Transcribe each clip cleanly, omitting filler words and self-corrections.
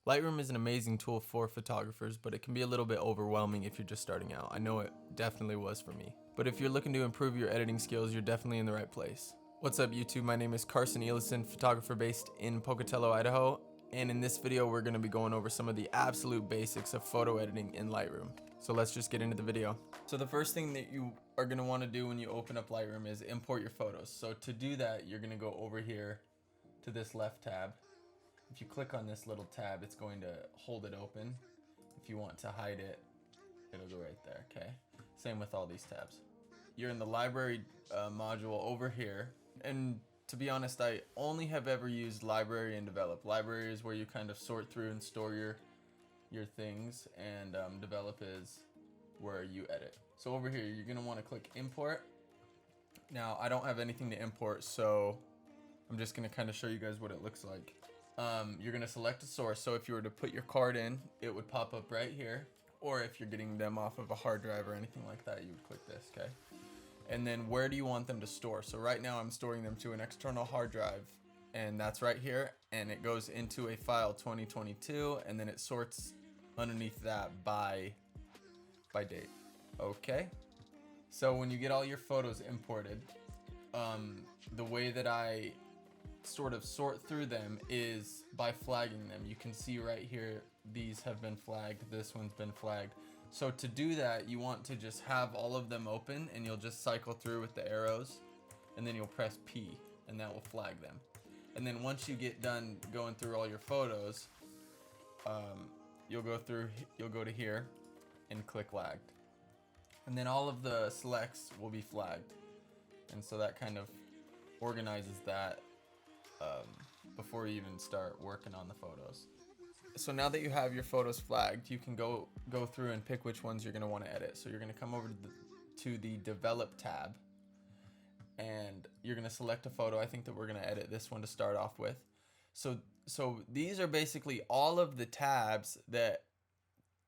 Lightroom is an amazing tool for photographers, but it can be a little bit overwhelming if you're just starting out. I know it definitely was for me. But if you're looking to improve your editing skills, you're definitely in the right place. What's up YouTube? My name is Carson Elison, photographer based in Pocatello, Idaho. And in this video, we're gonna be going over some of the absolute basics of photo editing in Lightroom. So let's just get into the video. So the first thing that you are gonna wanna do when you open up Lightroom is import your photos. So to do that, you're gonna go over here to this left tab. If you click on this little tab, it's going to hold it open. If you want to hide it, it'll go right there, okay? Same with all these tabs. You're in the library module over here. And to be honest, I only have ever used library and develop. Library is where you kind of sort through and store your things, and develop is where you edit. So over here, you're gonna wanna click import. Now, I don't have anything to import, so I'm just gonna kind of show you guys what it looks like. You're gonna select a source. So if you were to put your card in, it would pop up right here. Or if you're getting them off of a hard drive or anything like that, you would click this, okay? And then where do you want them to store? So right now I'm storing them to an external hard drive, and that's right here. And it goes into a file 2022, and then it sorts underneath that by date, okay? So when you get all your photos imported, the way that I sort of sort through them is by flagging them. You can see right here, these have been flagged, this one's been flagged. So to do that, you want to just have all of them open, and you'll just cycle through with the arrows, and then you'll press P, and that will flag them. And then once you get done going through all your photos, you'll go to here and click lagged. And then all of the selects will be flagged. And so that kind of organizes that before you even start working on the photos. So now that you have your photos flagged, you can go through and pick which ones you're going to want to edit. So you're going to come over to the develop tab, and you're going to select a photo. I think that we're going to edit this one to start off with. So these are basically all of the tabs that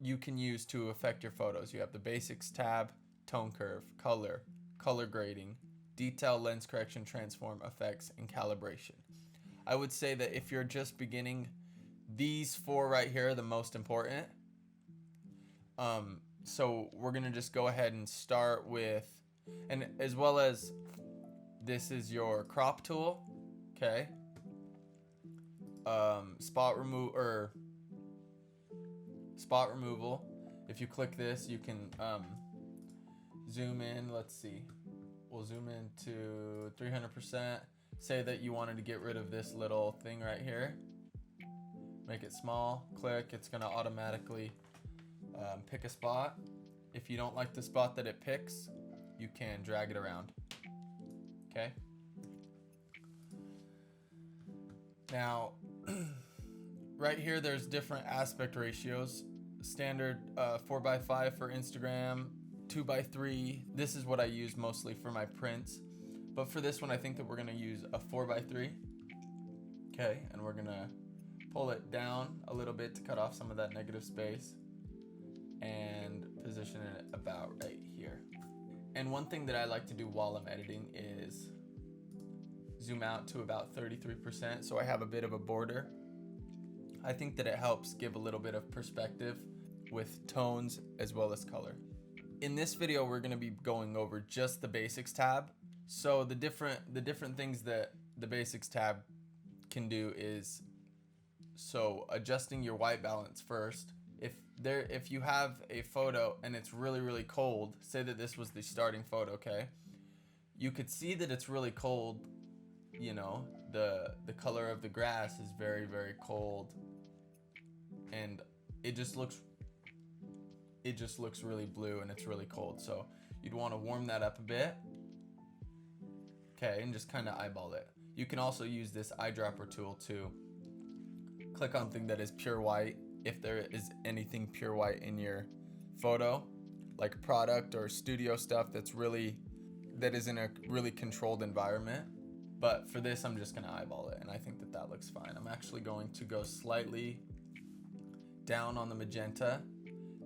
you can use to affect your photos. You have the basics tab, tone curve, color grading, detail, lens correction, transform, effects, and calibration. I would say that if you're just beginning, these four right here are the most important. So we're gonna just go ahead and start with, and as well as this is your crop tool, okay? Spot removal. If you click this, you can zoom in. Let's see. We'll zoom in to 300%. Say that you wanted to get rid of this little thing right here. Make it small, click, it's gonna automatically pick a spot. If you don't like the spot that it picks, you can drag it around, okay? Now, right here, there's different aspect ratios. Standard 4:5 for Instagram, 2:3. This is what I use mostly for my prints. But for this one, I think that we're gonna use a 4:3. Okay, and we're gonna pull it down a little bit to cut off some of that negative space and position it about right here. And one thing that I like to do while I'm editing is zoom out to about 33%, so I have a bit of a border. I think that it helps give a little bit of perspective with tones as well as color. In this video, we're gonna be going over just the basics tab. So the different things that the basics tab can do is, so adjusting your white balance first. If you have a photo and it's really cold, say that this was the starting photo, okay? You could see that it's really cold, you know, the color of the grass is very cold, and it just looks really blue, and it's really cold. So you'd want to warm that up a bit. Okay, and just kind of eyeball it. You can also use this eyedropper tool to click on something that is pure white. If there is anything pure white in your photo, like product or studio stuff that is in a really controlled environment. But for this, I'm just gonna eyeball it, and I think that looks fine. I'm actually going to go slightly down on the magenta.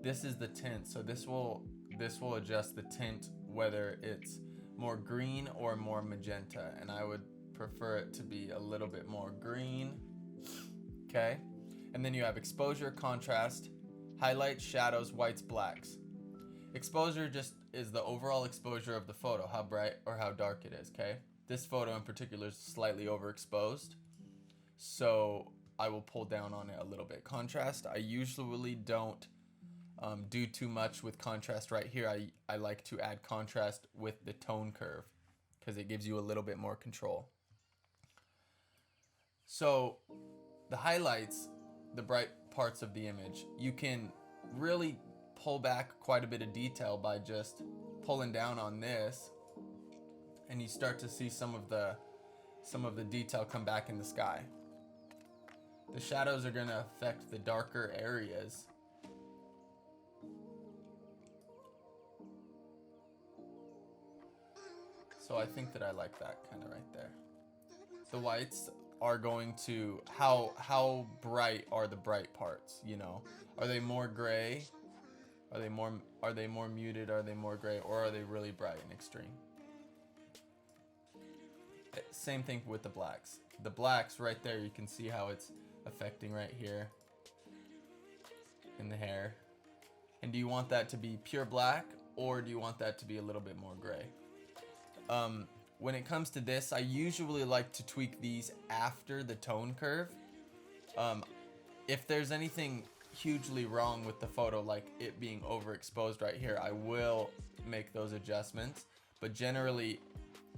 This is the tint, so this will adjust the tint, whether it's more green or more magenta, and I would prefer it to be a little bit more green. Okay, And then you have exposure, contrast, highlights, shadows, whites, blacks. Exposure just is the overall exposure of the photo, how bright or how dark it is, okay? This photo in particular is slightly overexposed, so I will pull down on it a little bit. Contrast, I usually don't do too much with contrast right here. I like to add contrast with the tone curve because it gives you a little bit more control. So the highlights, the bright parts of the image, you can really pull back quite a bit of detail by just pulling down on this, and you start to see some of the detail come back in the sky. The shadows are going to affect the darker areas. So I think that I like that kind of right there. The whites are going to, how bright are the bright parts, you know? Are they more gray? Are they more muted? Are they more gray? Or are they really bright and extreme? Same thing with the blacks. The blacks right there, you can see how it's affecting right here in the hair. And do you want that to be pure black, or do you want that to be a little bit more gray? When it comes to this, I usually like to tweak these after the tone curve. If there's anything hugely wrong with the photo, like it being overexposed right here, I will make those adjustments. But generally,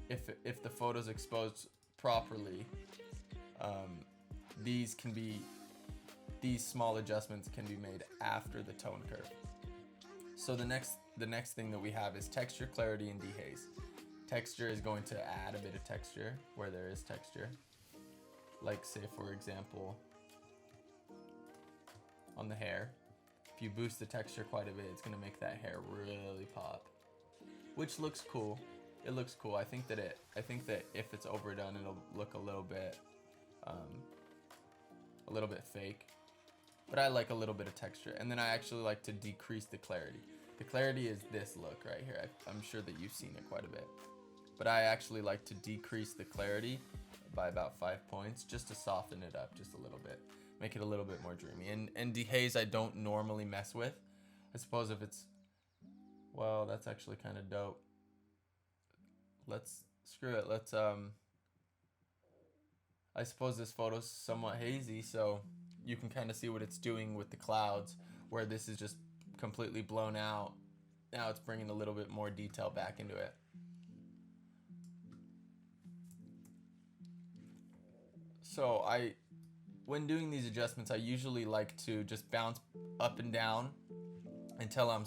if the photo's exposed properly, these small adjustments can be made after the tone curve. So the next thing that we have is texture, clarity, and dehaze. Texture is going to add a bit of texture where there is texture. Like, say for example, on the hair, if you boost the texture quite a bit, it's going to make that hair really pop, which looks cool. It looks cool. I think that if it's overdone, it'll look a little bit fake. But I like a little bit of texture. And then I actually like to decrease the clarity. The clarity is this look right here. I'm sure that you've seen it quite a bit. But I actually like to decrease the clarity by about 5 points just to soften it up just a little bit. Make it a little bit more dreamy. And dehaze I don't normally mess with. I suppose if it's, well, that's actually kind of dope. Screw it. I suppose this photo's somewhat hazy, so you can kind of see what it's doing with the clouds, where this is just completely blown out. Now it's bringing a little bit more detail back into it. So when doing these adjustments, I usually like to just bounce up and down until I'm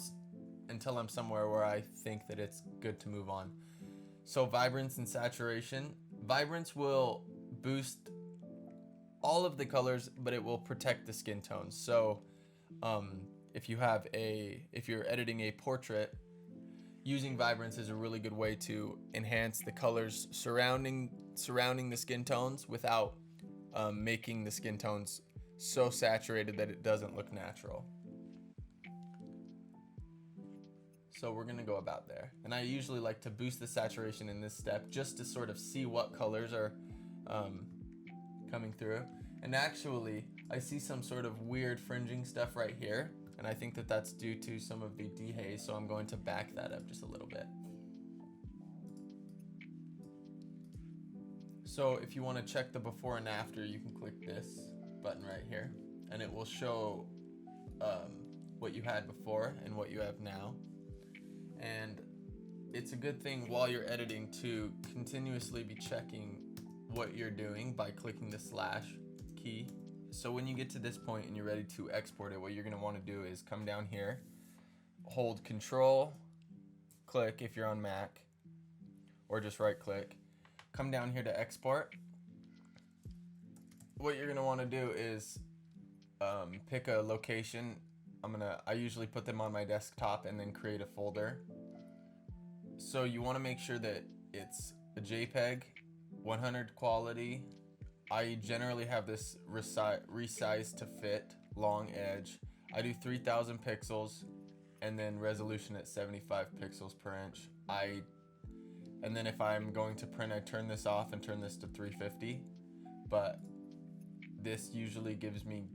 somewhere where I think that it's good to move on. So vibrance and saturation. Vibrance will boost all of the colors, but it will protect the skin tones. So if you're editing a portrait, using vibrance is a really good way to enhance the colors surrounding the skin tones without making the skin tones so saturated that it doesn't look natural. So we're gonna go about there. And I usually like to boost the saturation in this step just to sort of see what colors are coming through. And actually, I see some sort of weird fringing stuff right here, and I think that that's due to some of the dehaze, so I'm going to back that up just a little bit. So if you want to check the before and after, you can click this button right here, and it will show what you had before and what you have now. And it's a good thing while you're editing to continuously be checking what you're doing by clicking the slash key. So when you get to this point and you're ready to export it, what you're going to want to do is come down here, hold Control, click if you're on Mac, or just right click. Come down here to export. What you're going to want to do is pick a location. I usually put them on my desktop and then create a folder. So you want to make sure that it's a JPEG, 100 quality. I generally have this resized to fit, long edge. I do 3000 pixels and then resolution at 75 pixels per inch. And then if I'm going to print, I turn this off and turn this to 350. But this usually gives me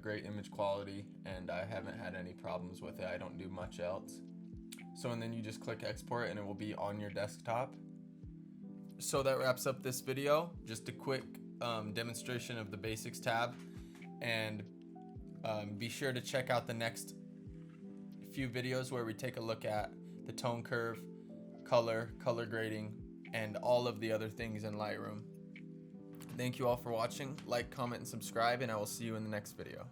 great image quality, and I haven't had any problems with it. I don't do much else. So, and then you just click export and it will be on your desktop. So that wraps up this video. Just a quick demonstration of the basics tab, and be sure to check out the next few videos where we take a look at the tone curve, color grading, and all of the other things in Lightroom. Thank you all for watching. Like, comment, and subscribe, and I will see you in the next video.